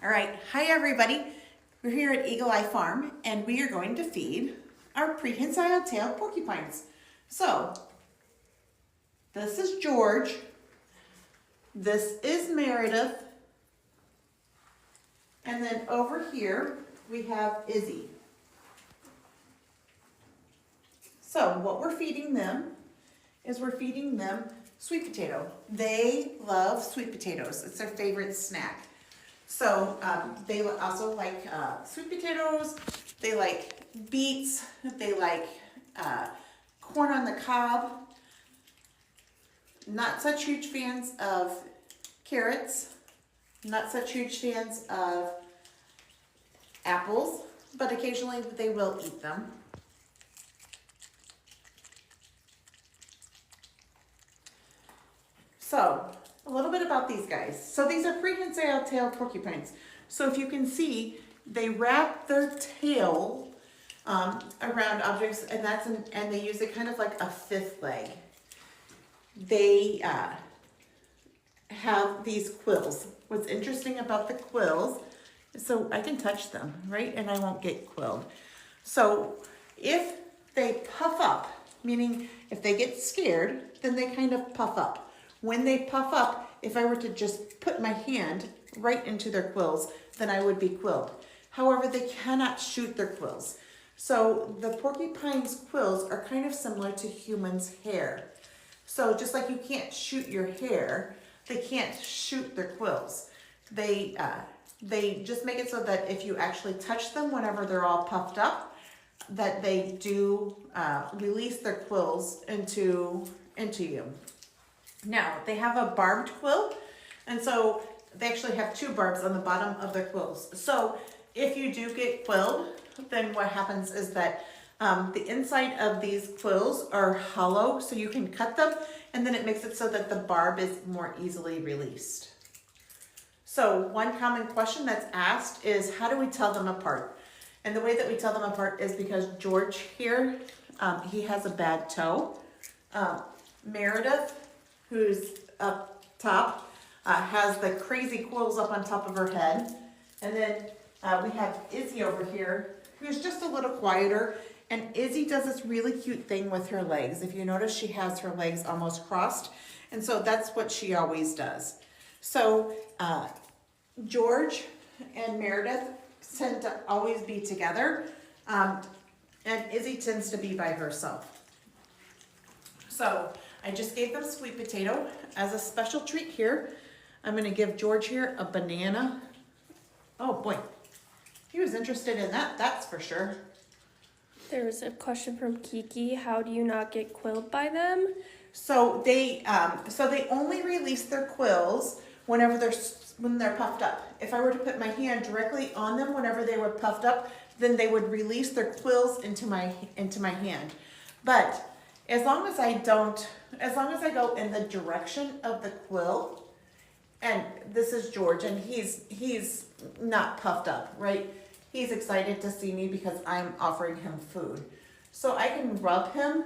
All right, hi everybody. We're here at Eagle Eye Farm and we are going to feed our prehensile tailed porcupines. So, this is George, this is Meredith, and then over here we have Izzy. So, what we're feeding them is we're feeding them sweet potato. They love sweet potatoes, it's their favorite snack. So they also like sweet potatoes, they like beets, they like corn on the cob. Not such huge fans of carrots, not such huge fans of apples, but occasionally they will eat them. So, a little bit about these guys. So these are prehensile tailed porcupines. So if you can see, they wrap their tail around objects, and they use it kind of like a fifth leg. They have these quills. What's interesting about the quills, so I can touch them, right? And I won't get quilled. So if they puff up, meaning if they get scared, then they kind of puff up. When they puff up, if I were to just put my hand right into their quills, then I would be quilled. However, they cannot shoot their quills. So the porcupine's quills are kind of similar to humans' hair. So just like you can't shoot your hair, they can't shoot their quills. They just make it so that if you actually touch them whenever they're all puffed up, that they do release their quills into you. Now, they have a barbed quill, and so they actually have two barbs on the bottom of their quills. So if you do get quilled, then what happens is that the inside of these quills are hollow, so you can cut them, and then it makes it so that the barb is more easily released. So one common question that's asked is, how do we tell them apart? And the way that we tell them apart is because George here, he has a bad toe. Meredith, who's up top, has the crazy quills up on top of her head. And then we have Izzy over here, who's just a little quieter. And Izzy does this really cute thing with her legs. If you notice, she has her legs almost crossed. And so that's what she always does. So George and Meredith tend to always be together. And Izzy tends to be by herself. So I just gave them sweet potato as a special treat here. I'm going to give George here a banana. Oh boy, he was interested in that, that's for sure. There's a question from Kiki. How do you not get quilled by them? So they only release their quills when they're puffed up. If I were to put my hand directly on them whenever they were puffed up, then they would release their quills into my hand. But as long as I go in the direction of the quill, and this is George, and he's not puffed up, right? He's excited to see me because I'm offering him food. So I can rub him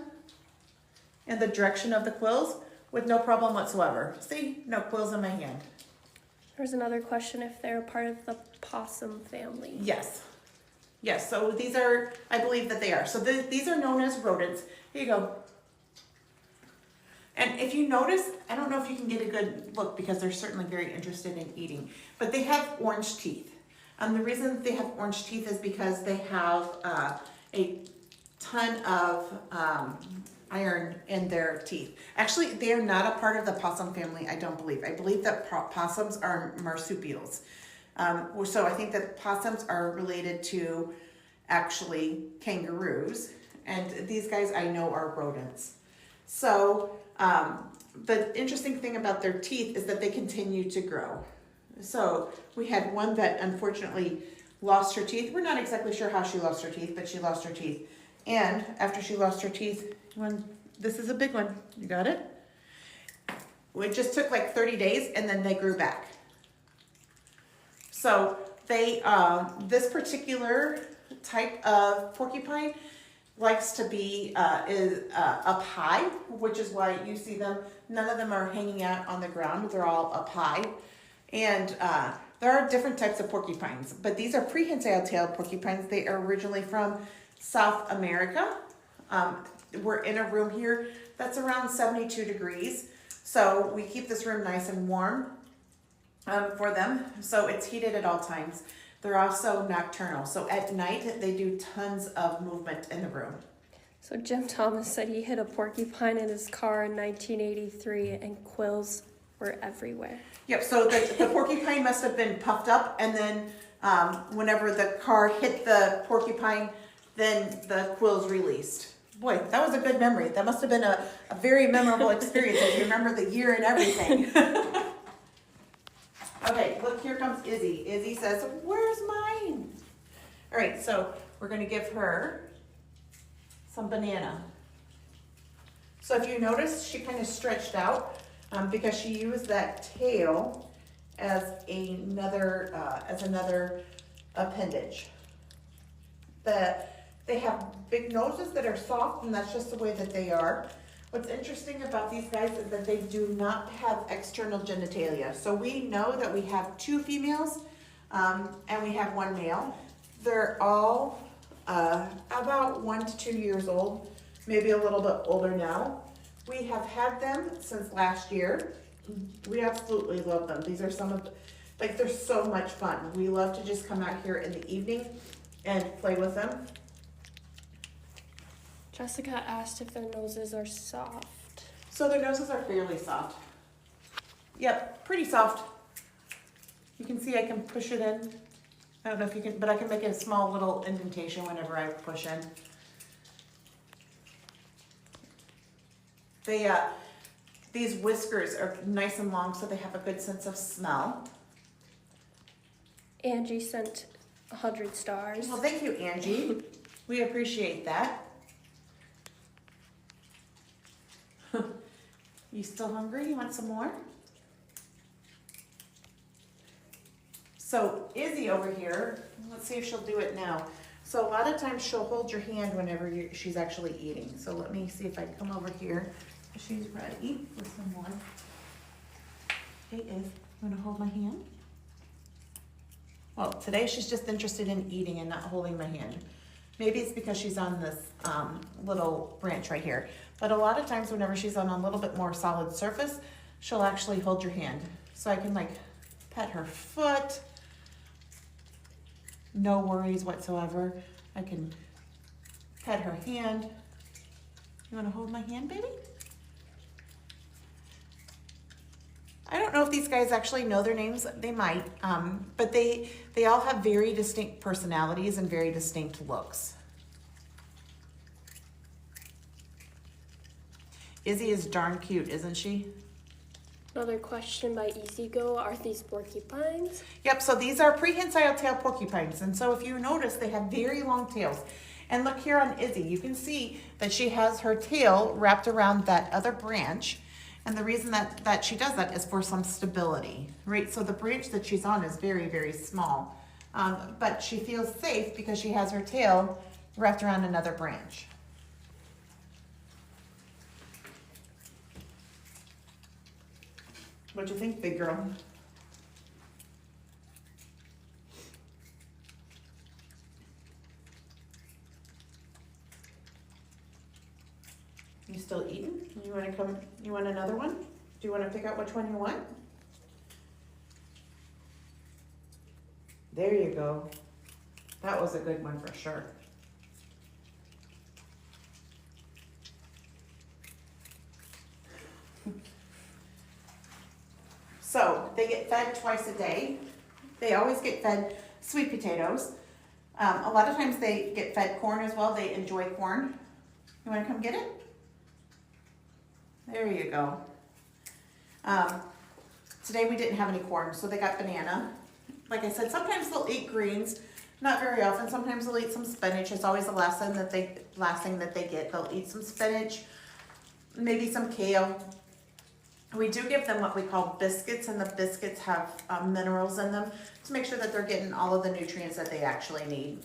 in the direction of the quills with no problem whatsoever. See, no quills in my hand. There's another question if they're part of the possum family. Yes. Yes, so these are, I believe that they are. So these are known as rodents. Here you go. And if you notice, I don't know if you can get a good look because they're certainly very interested in eating, but they have orange teeth. And the reason that they have orange teeth is because they have a ton of iron in their teeth. Actually, they are not a part of the possum family, I don't believe. I believe that possums are marsupials. So I think that possums are related to actually kangaroos, and these guys I know are rodents. So the interesting thing about their teeth is that they continue to grow. So we had one that unfortunately lost her teeth. We're not exactly sure how she lost her teeth, but she lost her teeth. And after she lost her teeth, this is a big one, you got it? It just took like 30 days and then they grew back. So they, this particular type of porcupine likes to be up high, which is why you see them. None of them are hanging out on the ground. They're all up high. And There are different types of porcupines, but these are prehensile tailed porcupines. They are originally from South America. We're in a room here that's around 72 degrees. So we keep this room nice and warm for them. So it's heated at all times. They're also nocturnal. So at night, they do tons of movement in the room. So Jim Thomas said he hit a porcupine in his car in 1983 and quills were everywhere. Yep, so the porcupine must have been puffed up, and then whenever the car hit the porcupine, then the quills released. Boy, that was a good memory. That must have been a very memorable experience if you remember the year and everything. Okay, look, here comes Izzy. Izzy says, where's mine? All right, so we're going to give her some banana. So if you notice, she kind of stretched out because she used that tail as another appendage. They have big noses that are soft, and that's just the way that they are. What's interesting about these guys is that they do not have external genitalia. So we know that we have 2 females and we have 1 male. They're all about 1 to 2 years old, maybe a little bit older now. We have had them since last year. We absolutely love them. These are some of, like, they're so much fun. We love to just come out here in the evening and play with them. Jessica asked if their noses are soft. So their noses are fairly soft. Yep, pretty soft. You can see I can push it in. I don't know if you can, but I can make a small little indentation whenever I push in. These whiskers are nice and long, so they have a good sense of smell. Angie sent 100 stars. Well, thank you, Angie. We appreciate that. You still hungry? You want some more? So Izzy over here, let's see if she'll do it now. So a lot of times she'll hold your hand whenever she's actually eating. So let me see if I can come over here. She's ready with some more. Hey, Iz, you want to hold my hand? Well, today she's just interested in eating and not holding my hand. Maybe it's because she's on this little branch right here. But a lot of times whenever she's on a little bit more solid surface, she'll actually hold your hand. So I can like pet her foot. No worries whatsoever. I can pet her hand. You want to hold my hand, baby? I don't know if these guys actually know their names. They might, but they all have very distinct personalities and very distinct looks. Izzy is darn cute, isn't she? Another question by EasyGo, are these porcupines? Yep, so these are prehensile tailed porcupines. And so if you notice, they have very long tails. And look here on Izzy, you can see that she has her tail wrapped around that other branch. And the reason that she does that is for some stability, right? So the branch that she's on is very, very small. But she feels safe because she has her tail wrapped around another branch. What do you think, big girl? You still eating? You want to come? You want another one? Do you want to pick out which one you want? There you go. That was a good one for sure. So they get fed twice a day. They always get fed sweet potatoes. A lot of times they get fed corn as well. They enjoy corn. You want to come get it? There you go. Today we didn't have any corn, so they got banana. Like I said, sometimes they'll eat greens. Not very often. Sometimes they'll eat some spinach. It's always the last thing that they get. They'll eat some spinach, maybe some kale. We do give them what we call biscuits, and the biscuits have minerals in them to make sure that they're getting all of the nutrients that they actually need.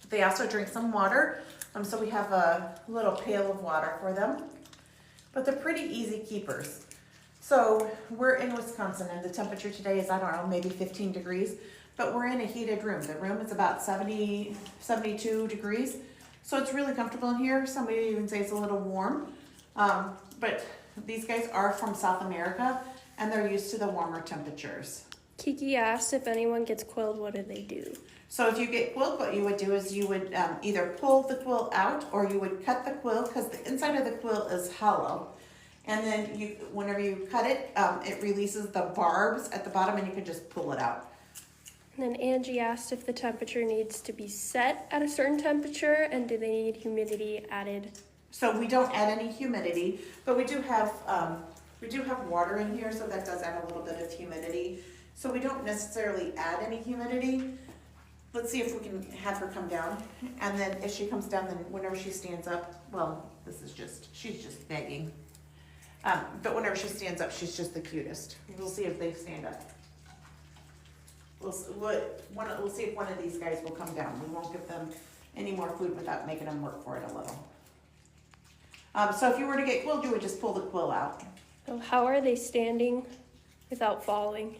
They also drink some water, so we have a little pail of water for them. But they're pretty easy keepers. So we're in Wisconsin and the temperature today is, I don't know, maybe 15 degrees, but we're in a heated room. The room is about 70, 72 degrees. So it's really comfortable in here. Somebody even say it's a little warm. But these guys are from South America and they're used to the warmer temperatures. Kiki asked if anyone gets quilled, what do they do? So if you get quilled, what you would do is you would either pull the quill out or you would cut the quill, because the inside of the quill is hollow. And then whenever you cut it, it releases the barbs at the bottom and you can just pull it out. And then Angie asked if the temperature needs to be set at a certain temperature and do they need humidity added? So we don't add any humidity, but we do have water in here, so that does add a little bit of humidity. So we don't necessarily add any humidity. Let's see if we can have her come down. And then if she comes down, then whenever she stands up, well, she's just begging. But whenever she stands up, she's just the cutest. We'll see if they stand up. We'll see if one of these guys will come down. We won't give them any more food without making them work for it a little. So if you were to get quilled, you would just pull the quill out. So how are they standing without falling?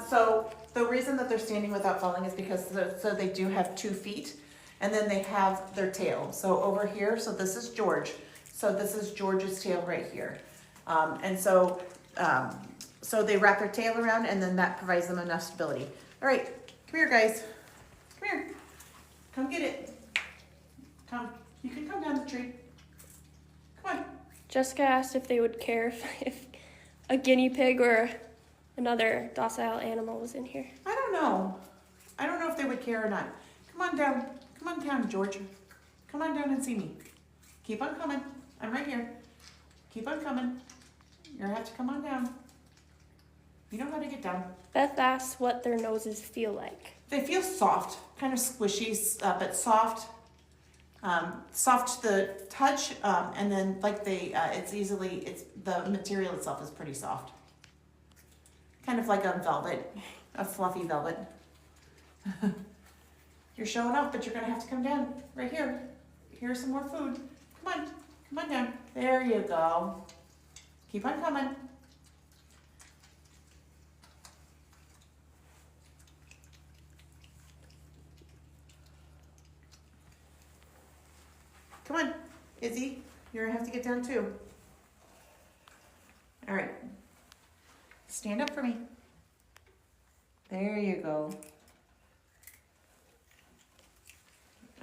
So the reason that they're standing without falling is because so they do have 2 feet, and then they have their tail. So over here, so this is George. So this is George's tail right here. And so they wrap their tail around, and then that provides them enough stability. All right, come here, guys. Come here. Come get it. Come. You can come down the tree. Come on. Jessica asked if they would care if a guinea pig or another docile animal was in here. I don't know. I don't know if they would care or not. Come on down. Come on down, George. Come on down and see me. Keep on coming. I'm right here. Keep on coming. You're gonna have to come on down. You know how to get down. Beth asked what their noses feel like. They feel soft, kind of squishy, but soft. Soft to the touch, and then like the material itself is pretty soft. Kind of like a velvet, a fluffy velvet. You're showing off, but you're gonna have to come down right here. Here's some more food. Come on down. There you go. Keep on coming. Come on, Izzy, you're gonna have to get down too. All right, stand up for me. There you go.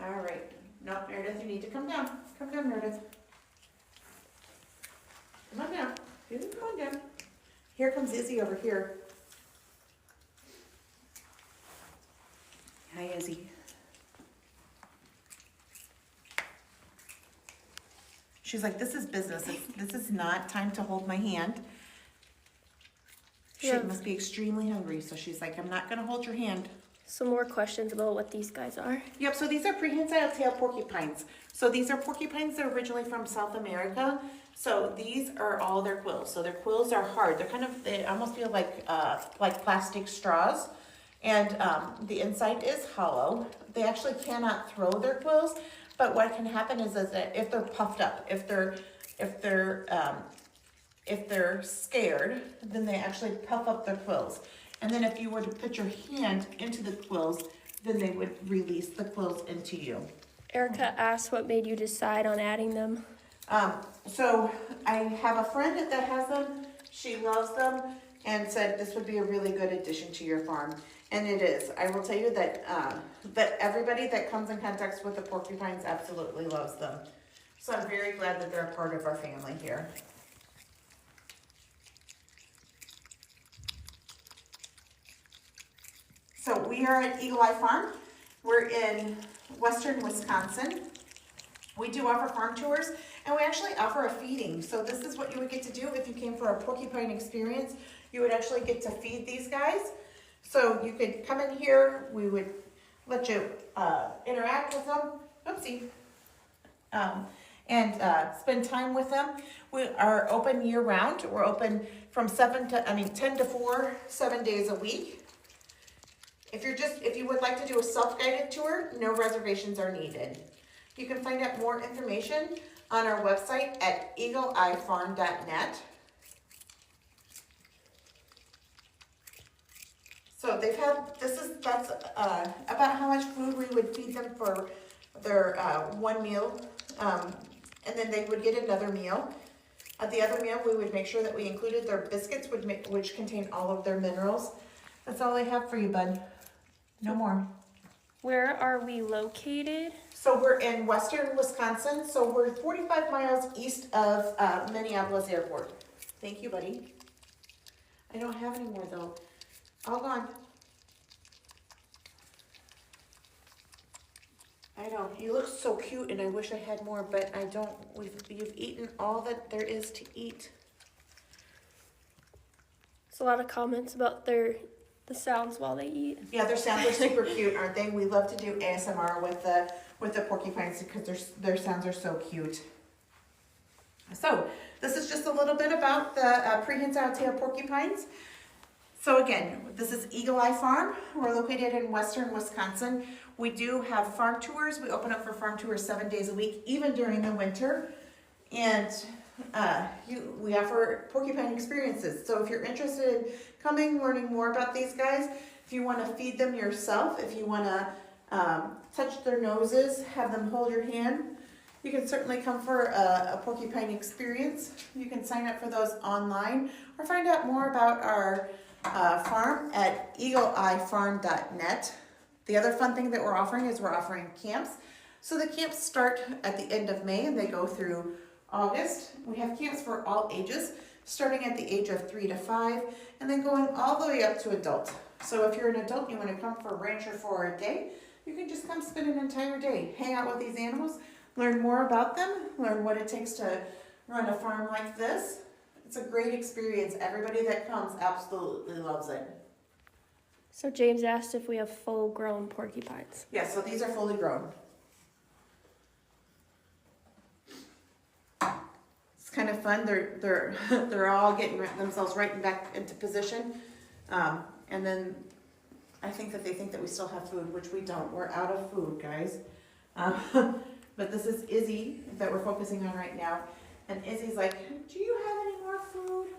All right, no, Meredith, you need to come down. Come down, Meredith. Come on down, Izzy, come on down. Here comes Izzy over here. Hi, Izzy. She's like, this is business. This is not time to hold my hand. She must be extremely hungry. So she's like, I'm not going to hold your hand. Some more questions about what these guys are. Yep, so these are Prehensile Tailed Porcupines. So these are porcupines that are originally from South America. So these are all their quills. So their quills are hard. They almost feel like plastic straws. And the inside is hollow. They actually cannot throw their quills. But what can happen is that if they're puffed up, if they're scared, then they actually puff up their quills. And then if you were to put your hand into the quills, then they would release the quills into you. Erica asked what made you decide on adding them. So I have a friend that has them. She loves them and said this would be a really good addition to your farm. And it is. I will tell you that that everybody that comes in contact with the porcupines absolutely loves them. So I'm very glad that they're a part of our family here. So we are at Eagle Eye Farm. We're in western Wisconsin. We do offer farm tours, and we actually offer a feeding. So this is what you would get to do if you came for a porcupine experience. You would actually get to feed these guys. So you could come in here, we would let you interact with them, oopsie, and spend time with them. We are open year round. We're open from 10 to 4, 7 days a week. If you would like to do a self-guided tour, no reservations are needed. You can find out more information on our website at eagleeyefarm.net. So they've had, that's about how much food we would feed them for their one meal. And then they would get another meal. At the other meal, we would make sure that we included their biscuits, which contain all of their minerals. That's all I have for you, bud. No more. Where are we located? So we're in western Wisconsin, so we're 45 miles east of Minneapolis Airport. Thank you, buddy. I don't have any more though. All gone. I know, he looks so cute and I wish I had more, but I don't. You've eaten all that there is to eat. There's a lot of comments about the sounds while they eat. Yeah, their sounds are super cute, aren't they? We love to do ASMR with the porcupines because their sounds are so cute. So this is just a little bit about the Prehensile Tailed Porcupines. So again, this is Eagle Eye Farm. We're located in western Wisconsin. We do have farm tours. We open up for farm tours 7 days a week, even during the winter. And we offer porcupine experiences. So if you're interested in coming, learning more about these guys, if you want to feed them yourself, if you want to touch their noses, have them hold your hand, you can certainly come for a porcupine experience. You can sign up for those online or find out more about our farm at eagleeyefarm.net. The other fun thing that we're offering is we're offering camps. So the camps start at the end of May and they go through August. We have camps for all ages, starting at the age of 3 to 5, and then going all the way up to adult. So if you're an adult and you want to come for a rancher for a day, you can just come spend an entire day, hang out with these animals, learn more about them, learn what it takes to run a farm like this. It's a great experience. Everybody that comes absolutely loves it. So James asked if we have full-grown porcupines. Yeah, so these are fully grown. It's kind of fun. They're all getting themselves right back into position, and then I think that they think that we still have food, which we don't. We're out of food, guys. But this is Izzy that we're focusing on right now, and Izzy's like, "Do you have any more food?"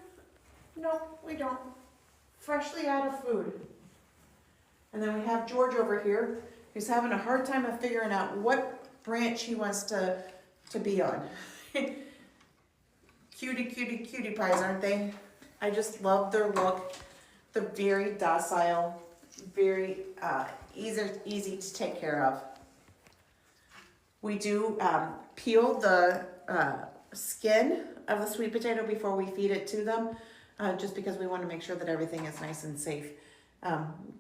No, we don't. Freshly out of food. And then we have George over here, who's having a hard time of figuring out what branch he wants to be on. Cutie pies, aren't they? I just love their look. They're very docile, very easy to take care of. We do peel the skin of the sweet potato before we feed it to them, just because we want to make sure that everything is nice and safe.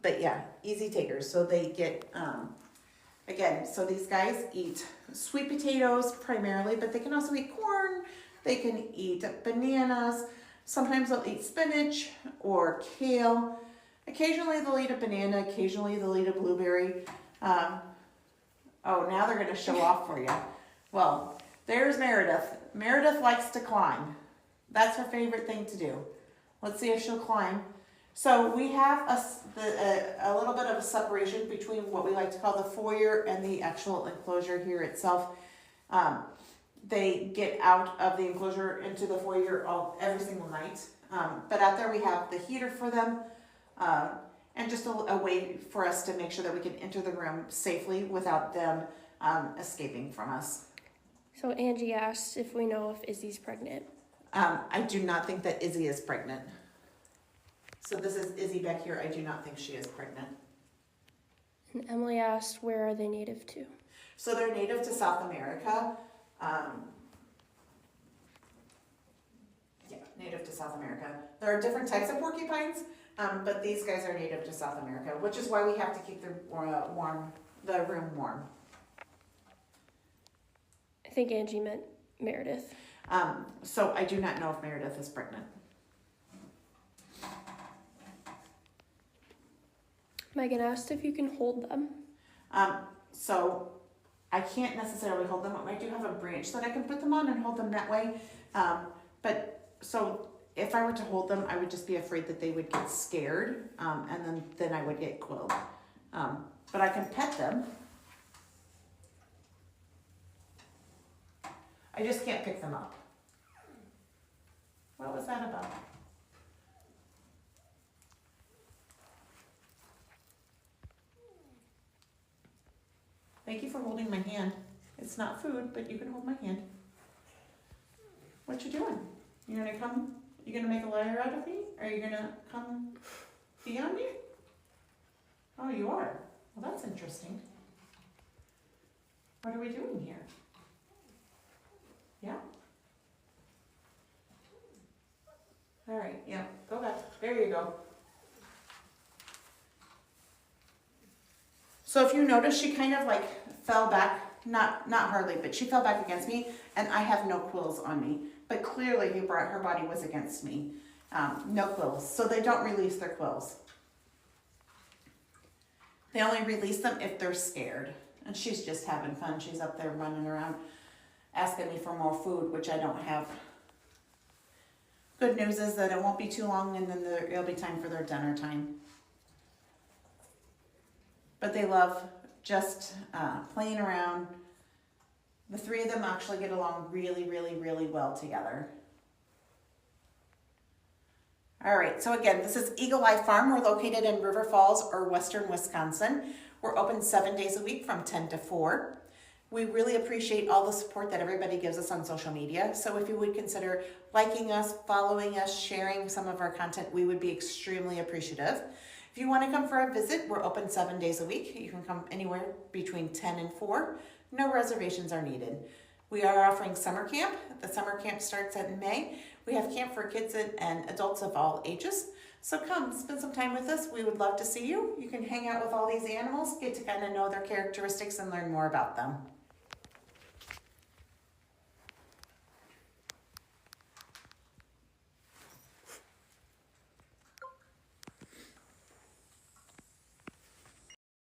But yeah, easy takers. So they get, again, so these guys eat sweet potatoes primarily, but they can also eat corn. They can eat bananas. Sometimes they'll eat spinach or kale. Occasionally they'll eat a banana. Occasionally they'll eat a blueberry. Oh, now they're going to show off for you. Well, there's Meredith. Meredith likes to climb. That's her favorite thing to do. Let's see if she'll climb. So we have a little bit of a separation between what we like to call the foyer and the actual enclosure here itself. They get out of the enclosure into the foyer every single night. But out there we have the heater for them, and just a way for us to make sure that we can enter the room safely without them escaping from us. So Angie asked if we know if Izzy's pregnant. I do not think that Izzy is pregnant. So this is Izzy back here. I do not think she is pregnant. And Emily asked, where are they native to? So they're native to South America. Native to South America. There are different types of porcupines, but these guys are native to South America, which is why we have to keep the room warm. I think Angie meant Meredith. So I do not know if Meredith is pregnant. Megan asked if you can hold them. So I can't necessarily hold them. I do have a branch that I can put them on and hold them that way. But so if I were to hold them, I would just be afraid that they would get scared, and then I would get quilled. But I can pet them. I just can't pick them up. What was that about? Thank you for holding my hand. It's not food, but you can hold my hand. What you doing? You gonna make a liar out of me? Are you gonna come be on me? Oh, you are? Well, that's interesting. What are we doing here? Yeah? All right, yeah, go back. There you go. So if you notice, she kind of like fell back, not hardly, but she fell back against me, and I have no quills on me. But clearly her body was against me. No quills, so they don't release their quills. They only release them if they're scared. And she's just having fun. She's up there running around asking me for more food, which I don't have. Good news is that it won't be too long, and then it'll be time for their dinner time. But they love just playing around. The three of them actually get along really, really, really well together. All right, so again, this is Eagle Eye Farm. We're located in River Falls or Western Wisconsin. We're open 7 days a week from 10 to 4. We really appreciate all the support that everybody gives us on social media. So if you would consider liking us, following us, sharing some of our content, we would be extremely appreciative. If you want to come for a visit, we're open 7 days a week. You can come anywhere between 10 and 4. No reservations are needed. We are offering summer camp. The summer camp starts in May. We have camp for kids and adults of all ages. So come, spend some time with us. We would love to see you. You can hang out with all these animals, get to kind of know their characteristics and learn more about them.